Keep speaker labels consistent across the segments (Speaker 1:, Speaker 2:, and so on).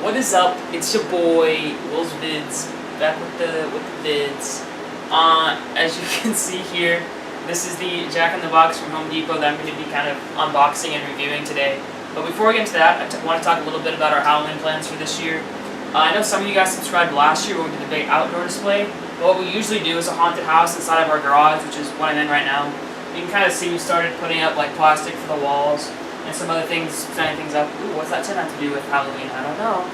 Speaker 1: What is up? It's your boy Will's Vids, back with the vids. As you can see here, this is the Jack in the Box from Home Depot that I'm going to be kind of unboxing and reviewing today. But before we get into that, I want to talk a little bit about our Halloween plans for this year. I know some of you guys subscribed last year when we did the big outdoor display, but what we usually do is a haunted house inside of our garage, which is what I'm in right now. You can kind of see we started putting up like plastic for the walls and some other things, setting things up. Ooh, what's that tin have to do with Halloween? I don't know.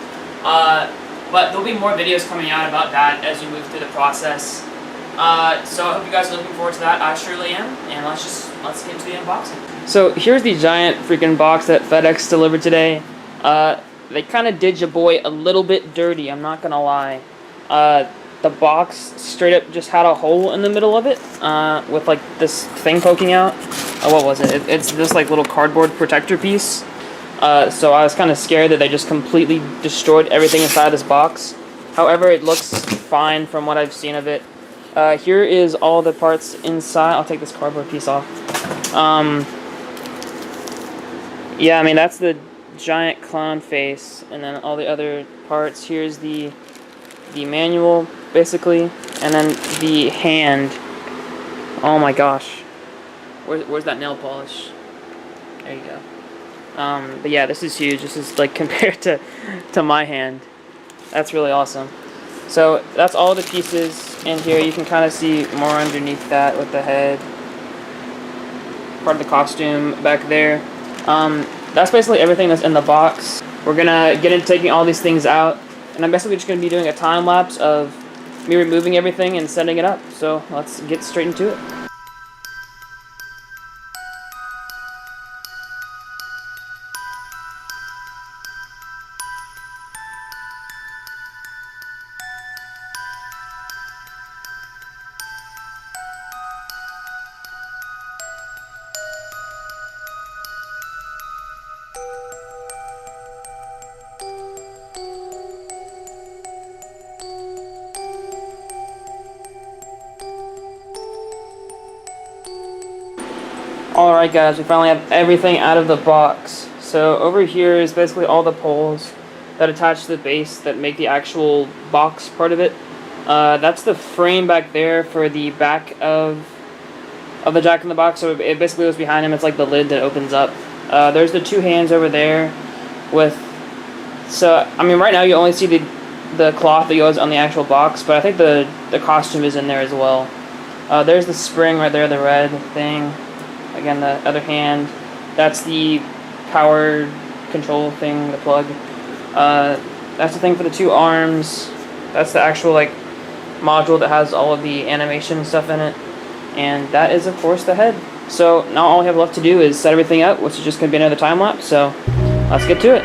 Speaker 1: But there'll be more videos coming out about that as we move through the process. So I hope you guys are looking forward to that. I surely am. And let's get to the unboxing. So here's the giant freaking box that FedEx delivered today. They kind of did your boy a little bit dirty, I'm not gonna lie. The box straight up just had a hole in the middle of it, with like this thing poking out. What was it? It's this like little cardboard protector piece. So I was kind of scared that they just completely destroyed everything inside this box. However, it looks fine from what I've seen of it. Here is all the parts inside. I'll take this cardboard piece off. Yeah, I mean, that's the giant clown face, and then all the other parts. Here's the manual, basically, and then the hand. Oh my gosh. Where's that nail polish? There you go. But yeah, this is huge. This is like compared to my hand. That's really awesome. So that's all the pieces in here. You can kind of see more underneath that with the head. Part of the costume back there. That's basically everything that's in the box. We're gonna get into taking all these things out, and I'm basically just gonna be doing a time lapse of me removing everything and setting it up. So let's get straight into it. Alright guys, we finally have everything out of the box. So over here is basically all the poles that attach to the base that make the actual box part of it. That's the frame back there for the back of the Jack in the Box. So it basically goes behind him. It's like the lid that opens up. There's the two hands over there with... So, I mean, right now you only see the cloth that goes on the actual box, but I think the costume is in there as well. There's the spring right there, the red thing. Again, the other hand, that's the power control thing, the plug. That's the thing for the two arms. That's the actual like module that has all of the animation and stuff in it. And that is, of course, the head. So now all we have left to do is set everything up, which is just going to be another time lapse. So let's get to it.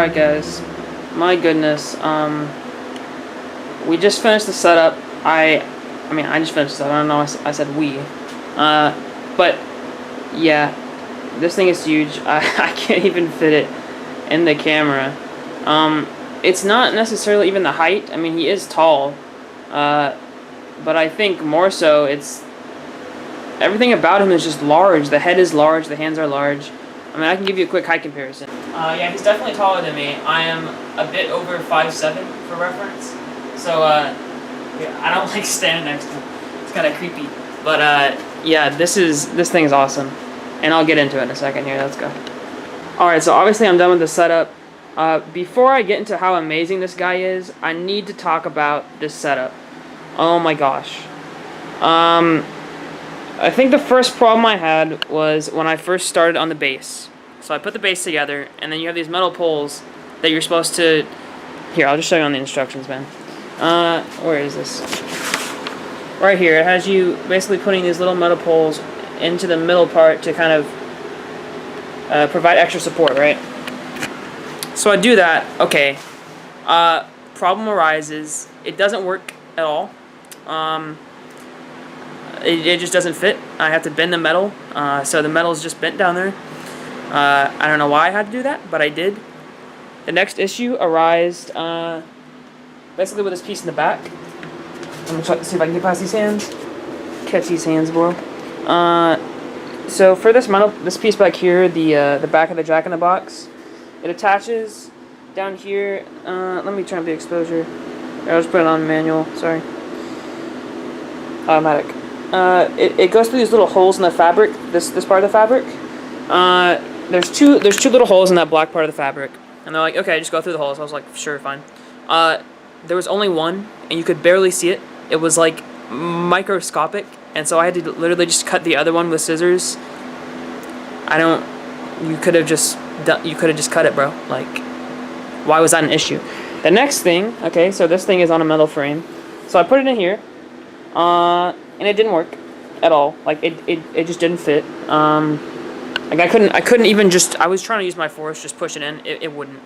Speaker 1: Alright guys, my goodness, we just finished the setup. I mean, I just finished the setup. I don't know, I said we. But, yeah, this thing is huge. I can't even fit it in the camera. It's not necessarily even the height. I mean, he is tall. But I think more so, it's... everything about him is just large. The head is large, the hands are large. I mean, I can give you a quick height comparison. Yeah, he's definitely taller than me. I am a bit over 5'7", for reference. So, yeah, I don't like standing next to him. It's kind of creepy. But, yeah, this thing is awesome. And I'll get into it in a second here. Let's go. Alright, so obviously I'm done with the setup. Before I get into how amazing this guy is, I need to talk about this setup. Oh my gosh. I think the first problem I had was when I first started on the base. So I put the base together, and then you have these metal poles that you're supposed to... Here, I'll just show you on the instructions, man. Where is this? Right here. It has you basically putting these little metal poles into the middle part to kind of provide extra support, right? So I do that. Okay. Problem arises. It doesn't work at all. It just doesn't fit. I have to bend the metal, so the metal is just bent down there. I don't know why I had to do that, but I did. The next issue arose basically with this piece in the back. I'm gonna try to see if I can get past these hands. Catch these hands, bro. So for this piece back here, the back of the Jack-in-the-Box, it attaches down here. Let me turn up the exposure. I'll just put it on manual. Sorry. Automatic. It goes through these little holes in the fabric. This part of the fabric. There's two little holes in that black part of the fabric, and they're like, okay, just go through the holes. I was like, sure, fine. There was only one, and you could barely see it. It was like microscopic, and so I had to literally just cut the other one with scissors. You could have just cut it, bro. Like, why was that an issue? The next thing, okay, so this thing is on a metal frame, so I put it in here. And it didn't work at all. Like it just didn't fit. Like I couldn't even just. I was trying to use my force, just push it in. It wouldn't.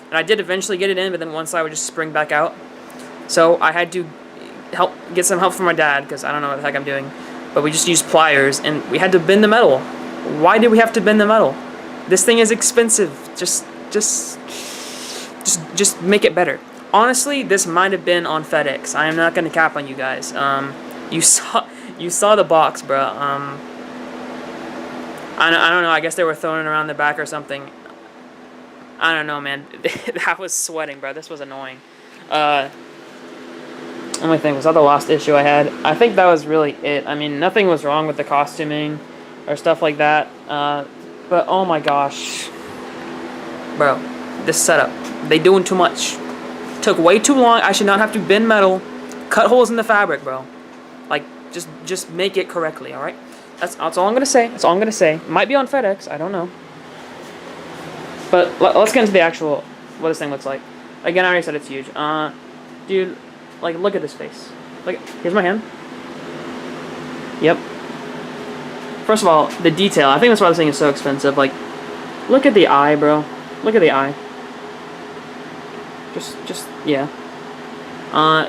Speaker 1: And I did eventually get it in, but then one side would just spring back out. So I had to get some help from my dad, because I don't know what the heck I'm doing. But we just used pliers, and we had to bend the metal. Why did we have to bend the metal? This thing is expensive. Just make it better. Honestly, this might have been on FedEx. I am not gonna cap on you guys. You saw the box, bro. I don't know. I guess they were throwing it around the back or something. I don't know, man. That was sweating, bro. This was annoying. Let me think. Was that the last issue I had? I think that was really it. I mean, nothing was wrong with the costuming or stuff like that. But oh my gosh, bro, this setup. They doing too much. Took way too long. I should not have to bend metal, cut holes in the fabric, bro. Like, just make it correctly, alright? That's all I'm gonna say. That's all I'm gonna say. Might be on FedEx, I don't know. But let's get into the actual, what this thing looks like. Again, I already said it's huge. Dude, like, look at this face. Like, here's my hand. Yep. First of all, the detail. I think that's why this thing is so expensive. Like, look at the eye, bro. Look at the eye. Yeah.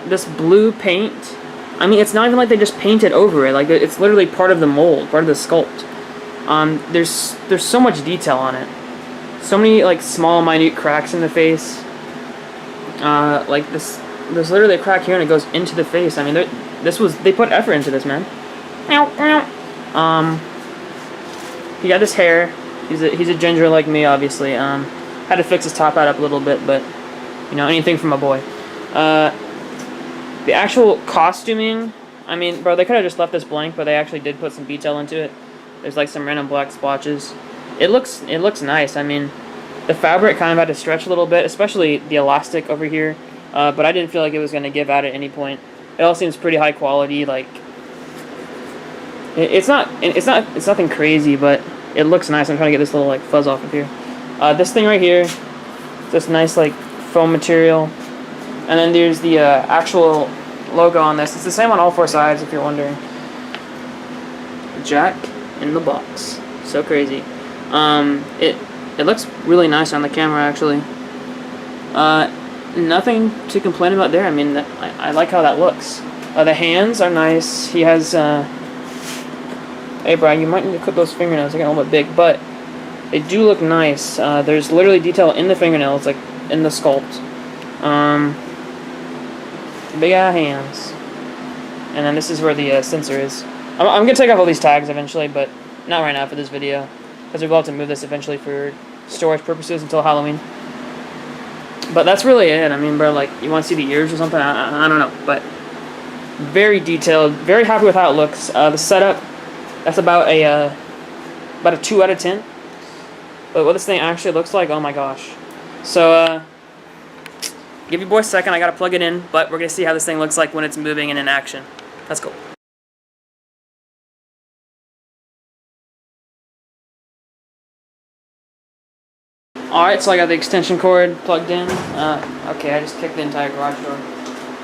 Speaker 1: This blue paint. I mean, it's not even like they just painted over it. Like, it's literally part of the mold, part of the sculpt. There's so much detail on it. So many, like, small, minute cracks in the face. Like, there's literally a crack here and it goes into the face. I mean, they put effort into this, man. He got this hair. He's a ginger like me, obviously. Had to fix his top hat up a little bit, but, you know, anything from a boy. The actual costuming, I mean, bro, they could have just left this blank, but they actually did put some detail into it. There's like some random black splotches. It looks nice. I mean, the fabric kind of had to stretch a little bit, especially the elastic over here. But I didn't feel like it was going to give out at any point. It all seems pretty high quality. Like, it's nothing crazy, but it looks nice. I'm trying to get this little like fuzz off of here. This thing right here, this nice like foam material. And then there's the actual logo on this. It's the same on all four sides, if you're wondering. Jack in the Box. So crazy. It looks really nice on the camera, actually. Nothing to complain about there. I mean, I like how that looks. The hands are nice. He has, hey Brian, you might need to clip those fingernails. They're getting a little bit big, but they do look nice. There's literally detail in the fingernails, like in the sculpt. Big ass hands. And then this is where the sensor is. I'm gonna take off all these tags eventually, but not right now for this video, because we will have to move this eventually for storage purposes until Halloween. But that's really it. I mean, bro, like, you want to see the ears or something? I don't know, but very detailed. Very happy with how it looks. The setup, that's about a 2 out of 10. But what this thing actually looks like, oh my gosh. So, give your boy a second. I gotta plug it in, but we're gonna see how this thing looks like when it's moving and in action. Let's go. Alright, so I got the extension cord plugged in. Okay, I just kicked the entire garage door.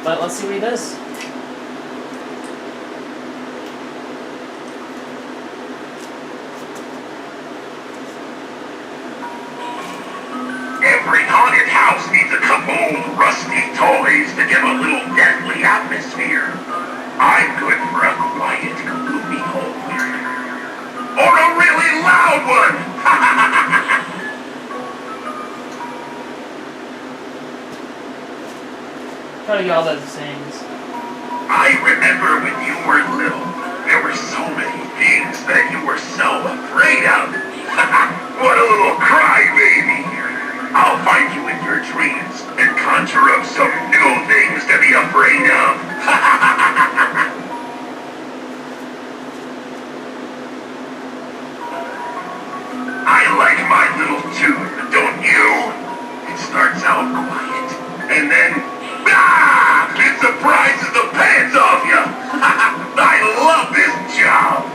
Speaker 1: But let's see what he does.
Speaker 2: Every haunted house needs a couple old rusty toys to give a little deathly atmosphere. I'm good for a quiet, gloomy home. Or a really loud one!
Speaker 1: Try to get all those sayings.
Speaker 2: I remember when you were little, there were so many things that you were so afraid of. What a little crybaby! I'll find you in your dreams and conjure up some new things to be afraid of. I like my little tune, don't you? It starts out quiet, and then, it surprises the pants off you. I love this job.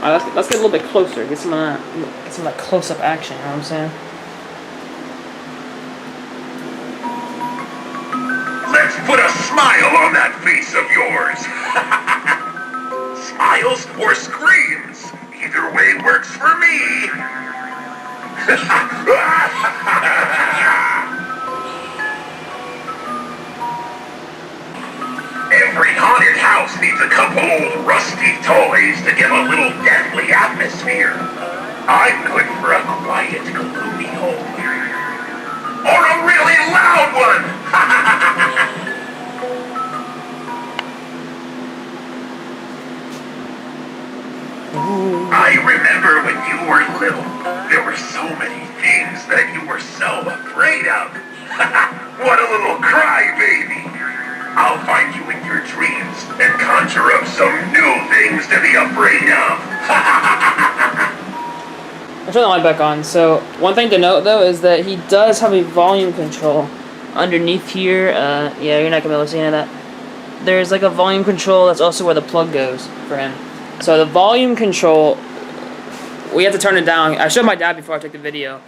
Speaker 1: Alright, let's get a little bit closer. Get some of that close-up action. You know what I'm saying?
Speaker 2: Let's put a smile on that face of yours. Smiles or screams. Either way works for me. Every haunted house needs a couple old rusty toys to give a little deathly atmosphere. I'm good for a quiet, gloomy home. Or a really loud one! I remember when you were little, there were so many things that you were so afraid of. What a little crybaby! I'll find you in your dreams and conjure up some new things to be afraid of.
Speaker 1: I'll turn the light back on. So, one thing to note though is that he does have a volume control underneath here. Yeah, you're not gonna be able to see any of that. There's like a volume control. That's also where the plug goes for him. So the volume control, we have to turn it down. I showed my dad before I took the video.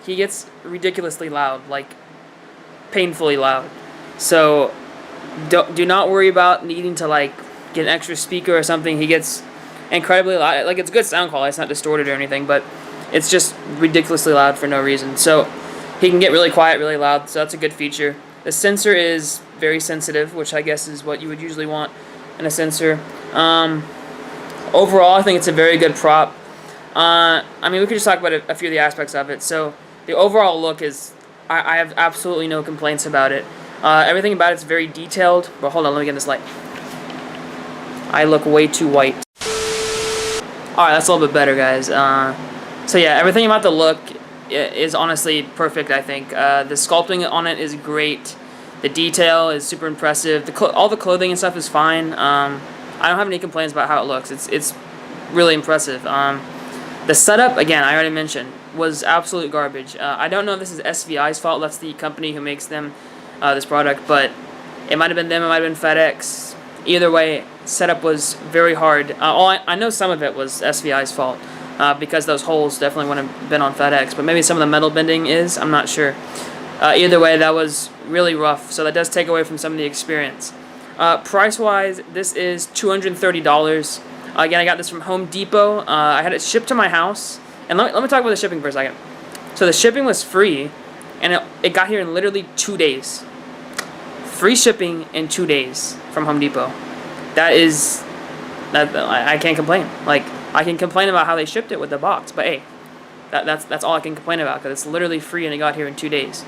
Speaker 1: He gets ridiculously loud, like painfully loud. So do not worry about needing to like get an extra speaker or something. He gets incredibly loud. Like, it's good sound quality. It's not distorted or anything, but it's just ridiculously loud for no reason. So he can get really quiet, really loud. So that's a good feature. The sensor is very sensitive, which I guess is what you would usually want in a sensor. Overall, I think it's a very good prop. I mean, we could just talk about a few of the aspects of it. So the overall look is, I have absolutely no complaints about it. Everything about it's very detailed. But hold on, let me get this light. I look way too white. Alright, that's a little bit better, guys. So yeah, everything about the look is honestly perfect, I think. The sculpting on it is great. The detail is super impressive. All the clothing and stuff is fine. I don't have any complaints about how it looks. It's really impressive. The setup, again, I already mentioned, was absolute garbage. I don't know if this is SVI's fault. That's the company who makes them this product, but it might have been them. It might have been FedEx. Either way, setup was very hard. I know some of it was SVI's fault because those holes definitely wouldn't have been on FedEx, but maybe some of the metal bending is. I'm not sure. Either way, that was really rough, so that does take away from some of the experience. Price-wise, this is $230. Again, I got this from Home Depot. I had it shipped to my house. And let me talk about the shipping for a second. So the shipping was free, and it got here in literally 2 days. Free shipping in 2 days from Home Depot. I can't complain. Like, I can complain about how they shipped it with the box, but hey, that's all I can complain about, because it's literally free and it got here in 2 days.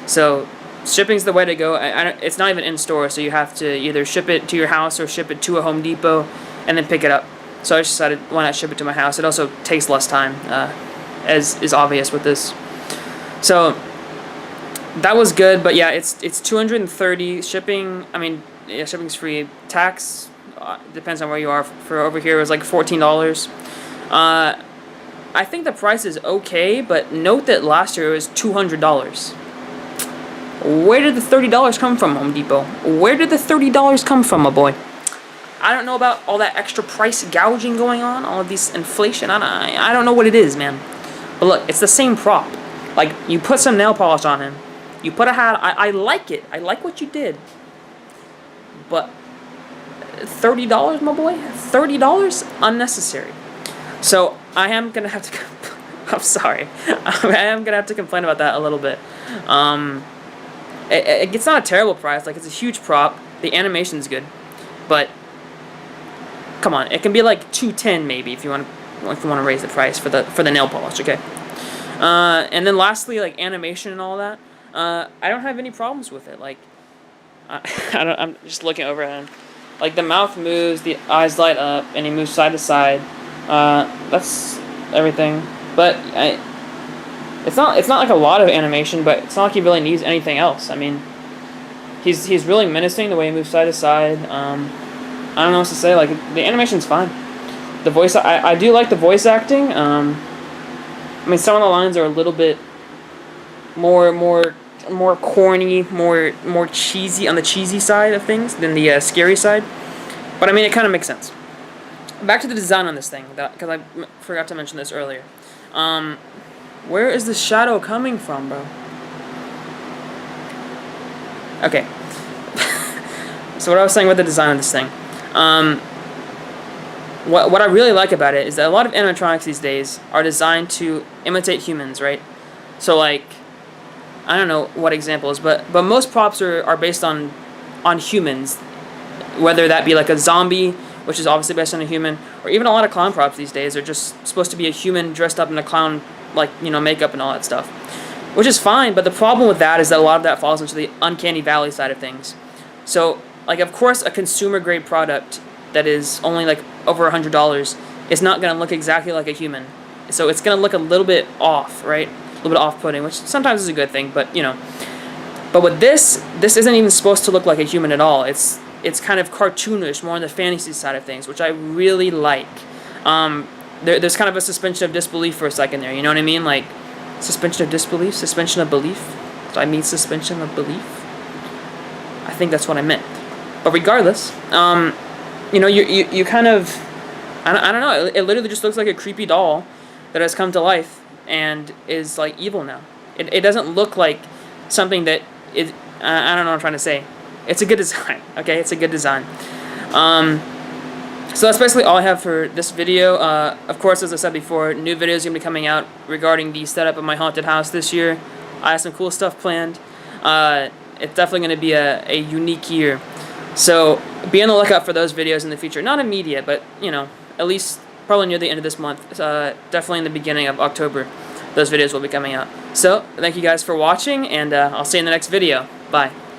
Speaker 1: So shipping's the way to go. It's not even in store, so you have to either ship it to your house or ship it to a Home Depot and then pick it up. So I just decided, why not ship it to my house? It also takes less time, as is obvious with this. So that was good, but yeah, it's $230 shipping. I mean, yeah, shipping's free. Tax depends on where you are. For over here, it was like $14. I think the price is okay, but note that last year it was $200. Where did the $30 come from, Home Depot? Where did the $30 come from, my boy? I don't know about all that extra price gouging going on, all of this inflation. I don't know what it is, man. But look, it's the same prop. Like, you put some nail polish on him. You put a hat. I like it. I like what you did. But $30, my boy? $30? Unnecessary. So I am going to have to... I'm sorry. I am going to have to complain about that a little bit. It's not a terrible price. Like, it's a huge prop. The animation's good. But come on, it can be like $210 maybe if you want to raise the price for the nail polish, okay? And then lastly, like animation and all that, I don't have any problems with it. Like, I'm just looking over at him. Like, the mouth moves, the eyes light up, and he moves side to side. That's everything. But it's not like a lot of animation, but it's not like he really needs anything else. I mean, he's really menacing the way he moves side to side. I don't know what to say. Like, the animation's fine. The voice, I do like the voice acting. I mean, some of the lines are a little bit more corny, more cheesy, on the cheesy side of things than the scary side. But I mean, it kind of makes sense. Back to the design on this thing, because I forgot to mention this earlier. Where is the shadow coming from, bro? Okay. So what I was saying about the design of this thing. What I really like about it is that a lot of animatronics these days are designed to imitate humans, right? So, like, I don't know what examples, but most props are based on humans, whether that be like a zombie, which is obviously based on a human, or even a lot of clown props these days are just supposed to be a human dressed up in a clown, like, you know, makeup and all that stuff, which is fine. But the problem with that is that a lot of that falls into the uncanny valley side of things. So, like, of course, a consumer grade product that is only like over $100 is not going to look exactly like a human. So it's going to look a little bit off, right? A little bit off-putting, which sometimes is a good thing, but, you know. But with this isn't even supposed to look like a human at all. It's kind of cartoonish, more on the fantasy side of things, which I really like. There's kind of a suspension of disbelief for a second there, you know what I mean? Like, suspension of disbelief? Suspension of belief? So I mean suspension of belief? I think that's what I meant. But regardless, you know, you kind of, I don't know, it literally just looks like a creepy doll that has come to life and is, like, evil now. It doesn't look like something that is, I don't know what I'm trying to say. It's a good design, okay? It's a good design. So that's basically all I have for this video. Of course, as I said before, new videos are going to be coming out regarding the setup of my haunted house this year. I have some cool stuff planned. It's definitely going to be a unique year. So be on the lookout for those videos in the future. Not immediate, but, you know, at least probably near the end of this month. Definitely in the beginning of October, those videos will be coming out. So thank you guys for watching, and I'll see you in the next video. Bye.